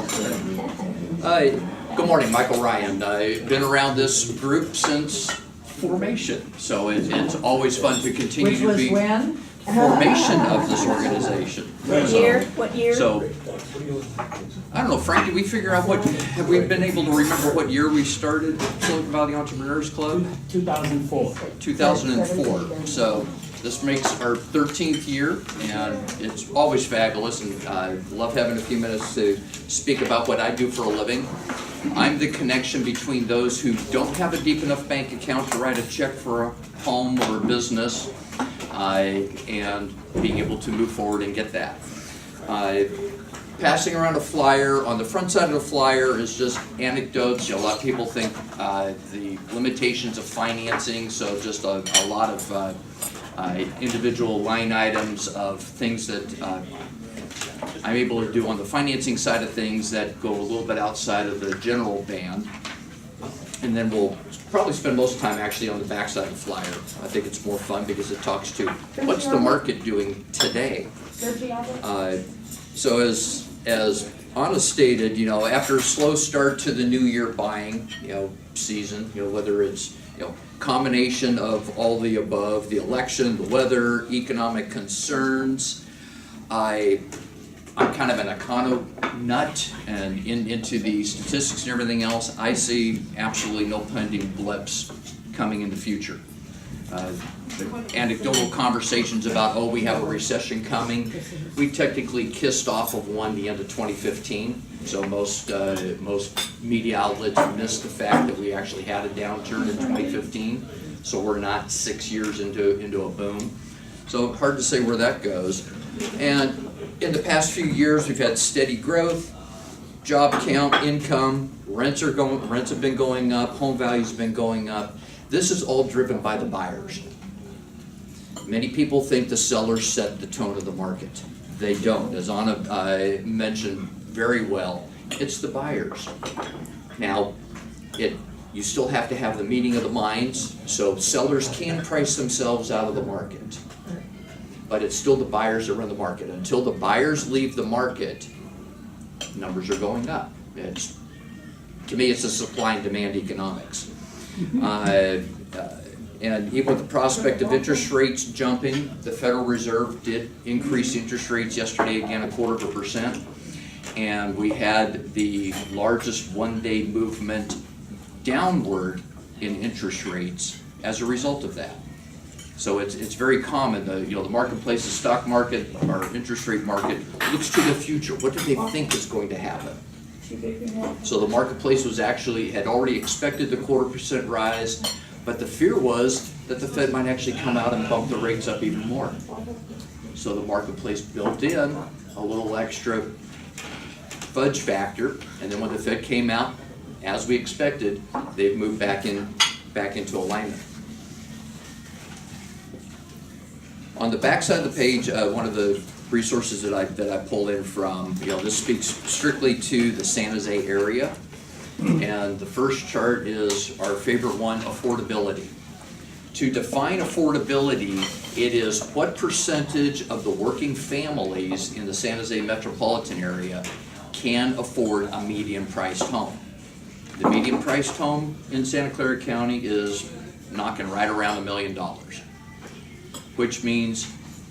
Good morning, Michael Ryan. I've been around this group since formation, so it's always fun to continue Which to was be when? formation of this organization. What year? What year? So, I don't know, Frank, did we figure out have we been able to remember what year we started Silicon Valley Entrepreneurs Club? 2004. 2004. So this makes our 13th year, and it's always fabulous, and I love having a few minutes to speak about what I do for a living. I'm the connection between those who don't have a deep enough bank account to write a check for a home or a business, and being able to move forward and get that. Passing around a flyer, on the front side of the flyer is just anecdotes. A lot of people think the limitations of financing, so just a lot of individual line items of things that I'm able to do on the financing side of things that go a little bit outside of the general band. And then we'll probably spend most of the time actually on the back side of the flyer. I think it's more fun because it talks to what's the market doing today. So as Anna stated, after a slow start to the new year buying, season, whether it's, combination of all the above, the election, the weather, economic concerns, I'm kind of an econo nut and into the statistics and everything else. I see absolutely no pending blips coming in the future. The anecdotal conversations about, we have a recession coming. We technically kissed off of one the end of 2015. So most media outlets missed the fact that we actually had a downturn in 2015. So we're not 6 years into a boom. So hard to say where that goes. And in the past few years, we've had steady growth, job count, income, rents have been going up, home values have been going up. This is all driven by the buyers. Many people think the sellers set the tone of the market. They don't. As Anna mentioned very well, it's the buyers. Now, you still have to have the meeting of the minds, so sellers can price themselves out of the market. But it's still the buyers that run the market. Until the buyers leave the market, numbers are going up. To me, it's a supply and demand economics. And even with the prospect of interest rates jumping, the Federal Reserve did increase interest rates yesterday again 0.25%. And we had the largest one-day movement downward in interest rates as a result of that. So it's very common. The marketplace, the stock market, our interest rate market looks to the future. What do they think is going to happen? So the marketplace had already expected the 0.25% rise, but the fear was that the Fed might actually come out and bump the rates up even more. So the marketplace built in a little extra fudge factor, and then when the Fed came out, as we expected, they've moved back into alignment. On the back side of the page, one of the resources that I pulled in from, this speaks strictly to the San Jose area. And the first chart is our favorite one, affordability. To define affordability, it is what percentage of the working families in the San Jose metropolitan area can afford a median-priced home. The median-priced home in Santa Clara County is knocking right around $1 million, which means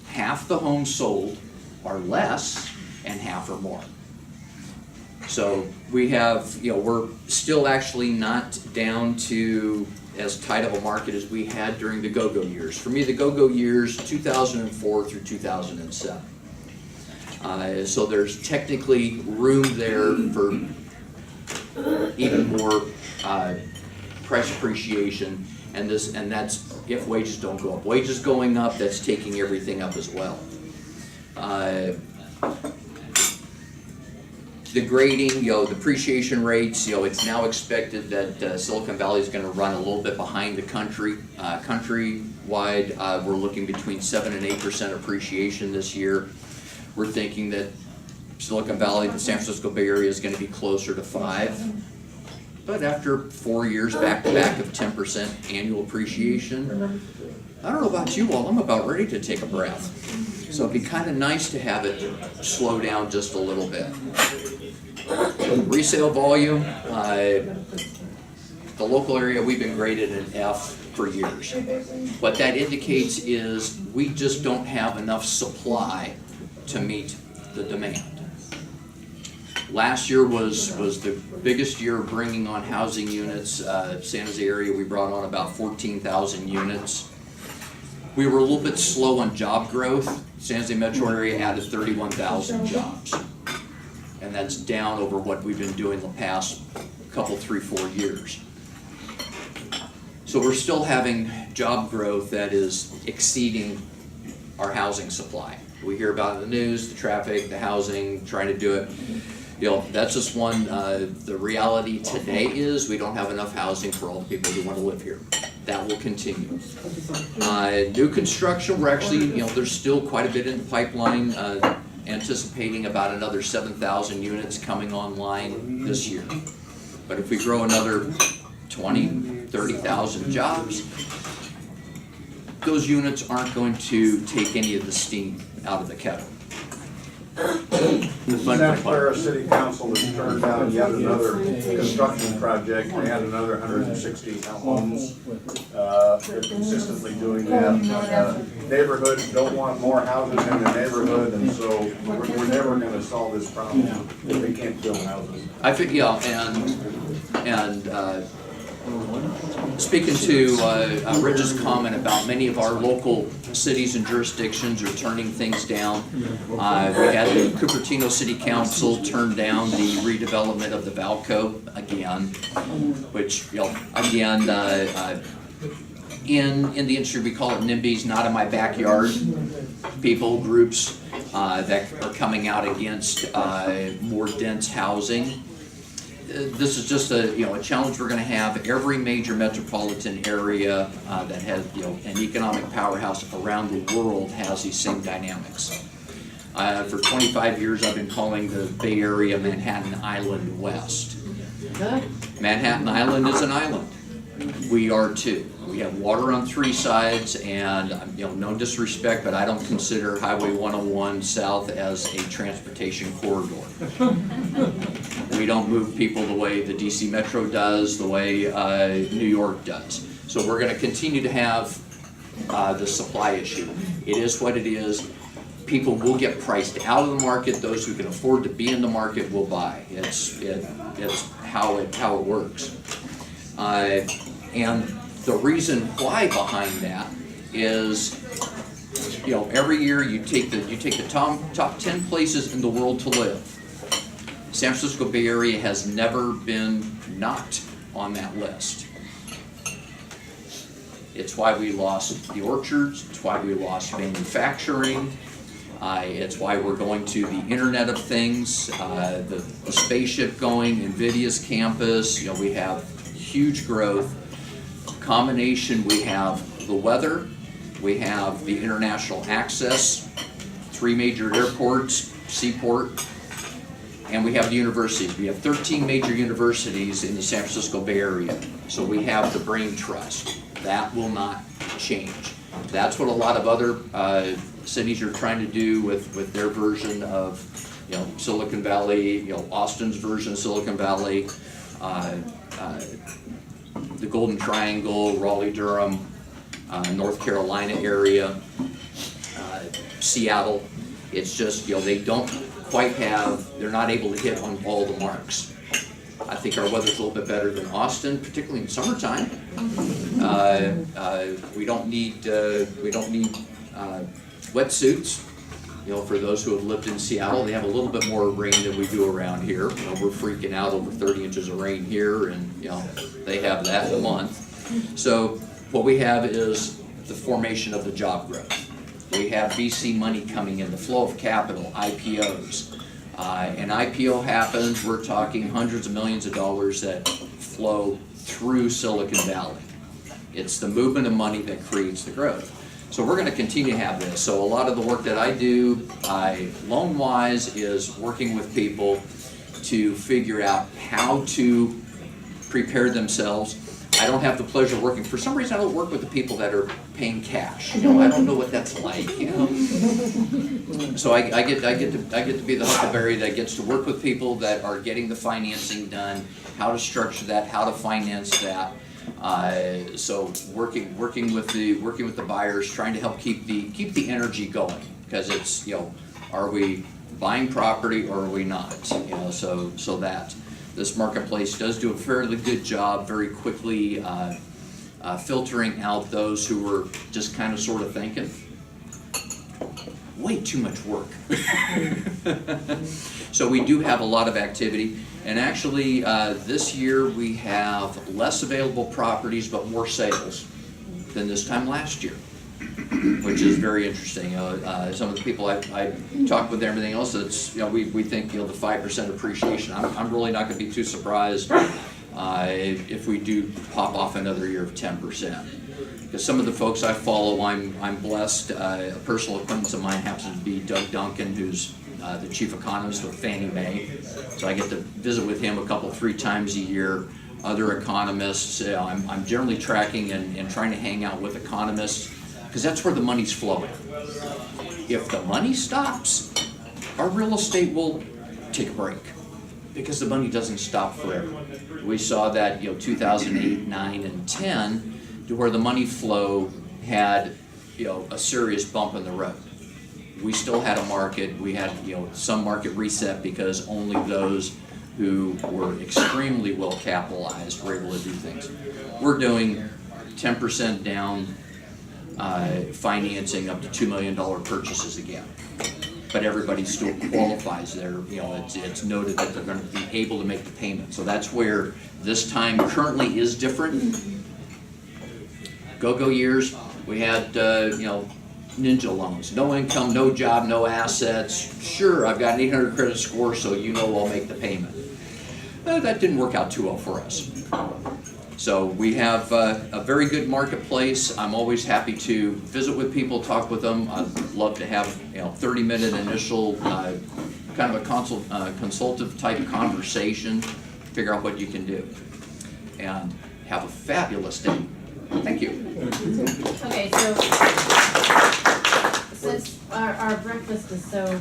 half the homes sold are less and half are more. So we have, we're still actually not down to as tight of a market as we had during the go-go years. For me, the go-go years, 2004 through 2007. So there's technically room there for even more price appreciation, and that's if wages don't go up. Wages going up, that's taking everything up as well. The grading, depreciation rates, it's now expected that Silicon Valley is going to run a little bit behind the country. Countrywide, we're looking between 7 and 8% appreciation this year. We're thinking that Silicon Valley, the San Francisco Bay Area, is going to be closer to 5. But after 4 years back-to-back of 10% annual appreciation, I don't know about you all, I'm about ready to take a breath. So it'd be kind of nice to have it slow down just a little bit. Resale volume, the local area, we've been graded an F for years. What that indicates is we just don't have enough supply to meet the demand. Last year was the biggest year bringing on housing units. San Jose area, we brought on about 14,000 units. We were a little bit slow on job growth. San Jose metro area added 31,000 jobs. And that's down over what we've been doing the past couple, 3-4 years. So we're still having job growth that is exceeding our housing supply. We hear about it in the news, the traffic, the housing, trying to do it. You know, that's just one, the reality today is we don't have enough housing for all the people who want to live here. That will continue. New construction, we're actually, you know, there's still quite a bit in the pipeline, anticipating about another 7,000 units coming online this year. But if we grow another 30,000 jobs, those units aren't going to take any of the steam out of the kettle. The Santa Clara City Council has turned down yet another construction project. They had another 160 homes. They're consistently doing that. Neighborhoods don't want more houses in their neighborhood, and so we're never going to solve this problem if they can't build houses. I think, yeah, and speaking to Rich's comment about many of our local cities and jurisdictions are turning things down. We had the Cupertino City Council turn down the redevelopment of the Valco again, which, you know, again, in the industry we call it NIMBYs, not in my backyard. People, groups that are coming out against more dense housing. This is just a challenge we're going to have. Every major metropolitan area that has an economic powerhouse around the world has these same dynamics. For 25 years, I've been calling the Bay Area Manhattan Island West. Manhattan Island is an island. We are too. We have water on 3 sides, and no disrespect, but I don't consider Highway 101 south as a transportation corridor. We don't move people the way the DC Metro does, the way New York does. So we're going to continue to have the supply issue. It is what it is. People will get priced out of the market. Those who can afford to be in the market will buy. It's how it works. And the reason why behind that is, every year you take the top 10 places in the world to live. San Francisco Bay Area has never been not on that list. It's why we lost the orchards. It's why we lost manufacturing. It's why we're going to the Internet of Things, the spaceship going, NVIDIA's campus. We have huge growth. Combination, we have the weather, we have the international access, 3 major airports, seaport, and we have the universities. We have 13 major universities in the San Francisco Bay Area. So we have the brain trust. That will not change. That's what a lot of other cities are trying to do with their version of Silicon Valley, Austin's version of Silicon Valley, the Golden Triangle, Raleigh-Durham, North Carolina area, Seattle. It's just, they don't quite they're not able to hit on all the marks. I think our weather's a little bit better than Austin, particularly in summertime. We don't need wetsuits. For those who have lived in Seattle, they have a little bit more rain than we do around here. We're freaking out over 30 inches of rain here, and they have that in a month. So what we have is the formation of the job growth. We have VC money coming in, the flow of capital, IPOs. An IPO happens, we're talking hundreds of millions of dollars that flow through Silicon Valley. It's the movement of money that creates the growth. So we're going to continue to have this. So a lot of the work that I do, loan-wise, is working with people to figure out how to prepare themselves. I don't have the pleasure of working. For some reason, I don't work with the people that are paying cash. You know, I don't know what that's like. You know, so I get to be the huckleberry that gets to work with people that are getting the financing done, how to structure that, how to finance that. So working with the buyers, trying to help keep the energy going, because it's, you know, are we buying property or are we not? You know, so that this marketplace does do a fairly good job very quickly filtering out those who were just kind of sort of thinking, way too much work. So we do have a lot of activity, and actually this year we have less available properties but more sales than this time last year, which is very interesting. Some of the people I talked with and everything else, it's, you know, we think, you know, the 5% appreciation. I'm really not going to be too surprised if we do pop off another year of 10%. Because some of the folks I follow, I'm blessed. A personal acquaintance of mine happens to be Doug Duncan, who's the chief economist with Fannie Mae. So I get to visit with him three times a year. Other economists, I'm generally tracking and trying to hang out with economists, because that's where the money's flowing. If the money stops, our real estate will take a break, because the money doesn't stop forever. We saw that, you know, 2008, 9, and 10, to where the money flow had, you know, a serious bump in the road. We still had a market. We had, you know, some market reset, because only those who were extremely well capitalized were able to do things. We're doing 10% down financing up to $2 million purchases again. But everybody still qualifies there. You know, it's noted that they're going to be able to make the payment. So that's where this time currently is different. Go-go years, we had, you know, ninja loans. No income, no job, no assets. Sure, I've got an 800 credit score, so you know I'll make the payment. That didn't work out too well for us. So we have a very good marketplace. I'm always happy to visit with people, talk with them. I'd love to have, you know, 30-minute initial kind of a consultative type conversation, figure out what you can do, and have a fabulous day. Thank you. Okay, so since our breakfast is so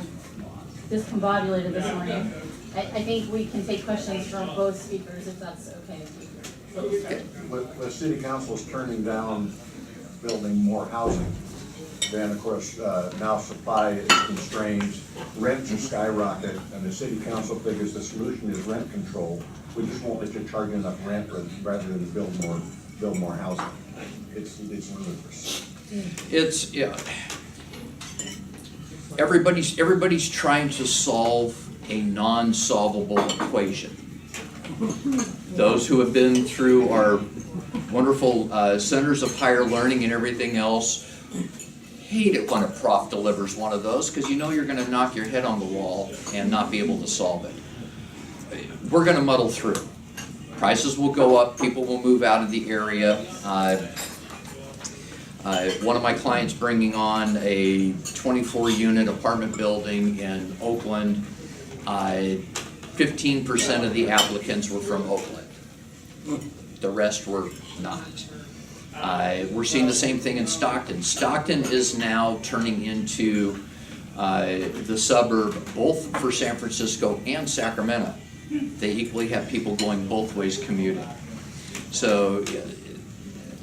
discombobulated this morning, I think we can take questions from both speakers, if that's okay. The city council is turning down building more housing. Then, of course, now supply is constrained, rents are skyrocket, and the city council figures the solution is rent control. We just won't let you charge enough rent rather than build more housing. It's ludicrous. It's, yeah. Everybody's trying to solve a non-solvable equation. Those who have been through our wonderful centers of higher learning and everything else hate it when a prof delivers one of those, because you know you're going to knock your head on the wall and not be able to solve it. We're going to muddle through. Prices will go up, people will move out of the area. One of my clients bringing on a 24-unit apartment building in Oakland. 15% of the applicants were from Oakland. The rest were not. We're seeing the same thing in Stockton. Stockton is now turning into the suburb both for San Francisco and Sacramento. They equally have people going both ways commuting. So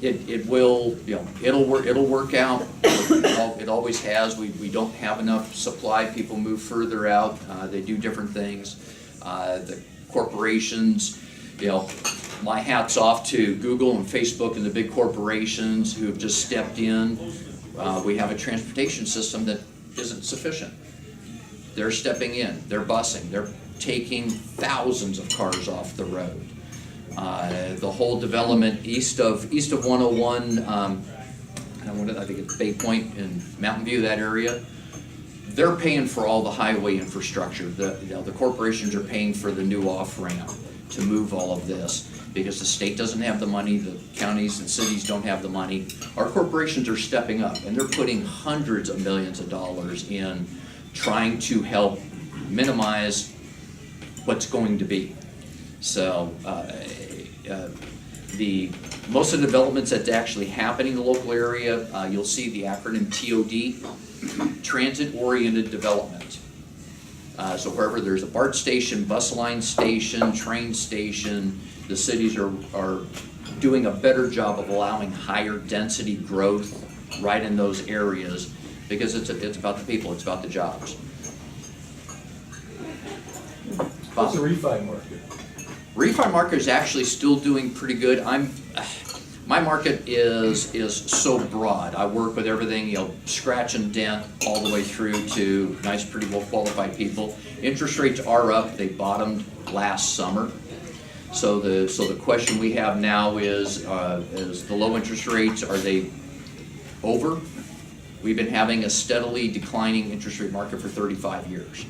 it will, you know, it'll work out. It always has. We don't have enough supply. People move further out. They do different things. The corporations, you know, my hat's off to Google and Facebook and the big corporations who have just stepped in. We have a transportation system that isn't sufficient. They're stepping in. They're busing. They're taking thousands of cars off the road. The whole development east of 101, I think it's Bay Point and Mountain View, that area. They're paying for all the highway infrastructure. The corporations are paying for the new off-ramp to move all of this, because the state doesn't have the money, the counties and cities don't have the money. Our corporations are stepping up, and they're putting hundreds of millions of dollars in trying to help minimize what's going to be. So most of the developments that's actually happening in the local area, you'll see the acronym TOD, Transit-Oriented Development. So wherever there's a BART station, bus line station, train station, the cities are doing a better job of allowing higher density growth right in those areas, because it's about the people, it's about the jobs. What's the refi market? Refi market is actually still doing pretty good. My market is so broad. I work with everything, scratch and dent all the way through to nice, pretty well qualified people. Interest rates are up. They bottomed last summer. So the question we have now is the low interest rates, are they over? We've been having a steadily declining interest rate market for 35 years.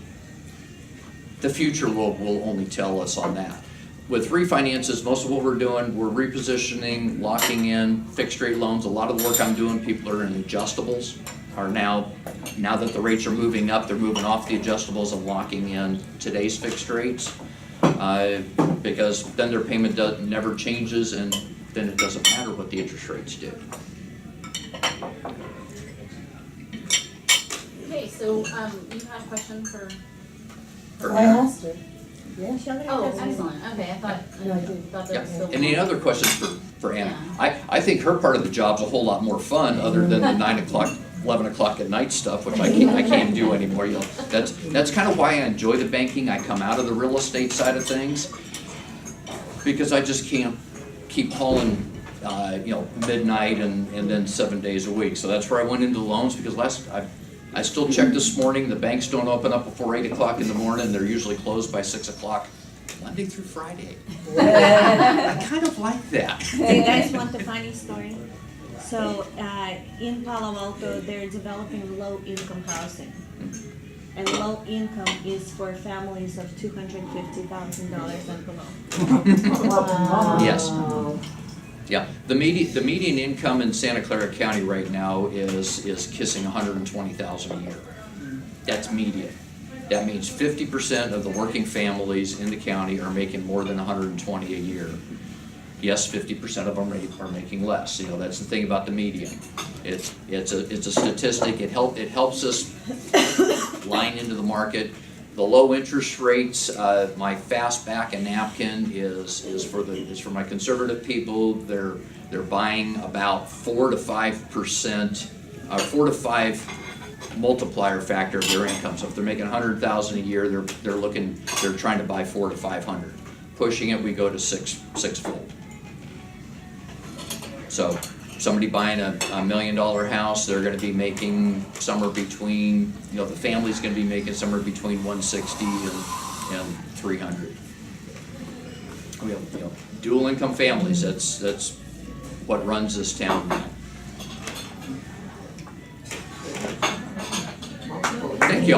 The future will only tell us on that. With refinances, most of what we're doing, we're repositioning, locking in fixed rate loans. A lot of the work I'm doing, people are in adjustables, are now that the rates are moving up, they're moving off the adjustables and locking in today's fixed rates. Because then their payment never changes, and then it doesn't matter what the interest rates do. Okay, so, you had a question for? I asked her. Yeah. Oh, excellent, okay, I thought there was still. Any other questions for Anna? Yeah. I think her part of the job's a whole lot more fun, other than the 9 o'clock, 11 o'clock at night stuff, which I can't do anymore. That's kind of why I enjoy the banking. I come out of the real estate side of things, because I just can't keep hauling, midnight and then 7 days a week. So that's where I went into loans, because I still checked this morning, the banks don't open up before 8 o'clock in the morning, they're usually closed by 6 o'clock, Monday through Friday. I kind of like that. Do you guys want the funny story? So, in Palo Alto, they're developing low-income housing. And low income is for families of $250,000 and below. Yes. Yeah, the median income in Santa Clara County right now is kissing $120,000 a year. That's median. That means 50% of the working families in the county are making more than $120,000 a year. Yes, 50% of them are making less. That's the thing about the median. It's a statistic. It helps us line into the market. The low interest rates, my fastback and napkin is for my conservative people. They're buying about 4 to 5%, 4 to 5 multiplier factor of their income. So if they're making $100,000 a year, they're trying to buy 4 to 500. Pushing it, we go to sixfold. So somebody buying a $1 million house, they're going to be making somewhere between, the family's going to be making somewhere between $160 and $300. We have, dual income families. That's what runs this town now. Thank you.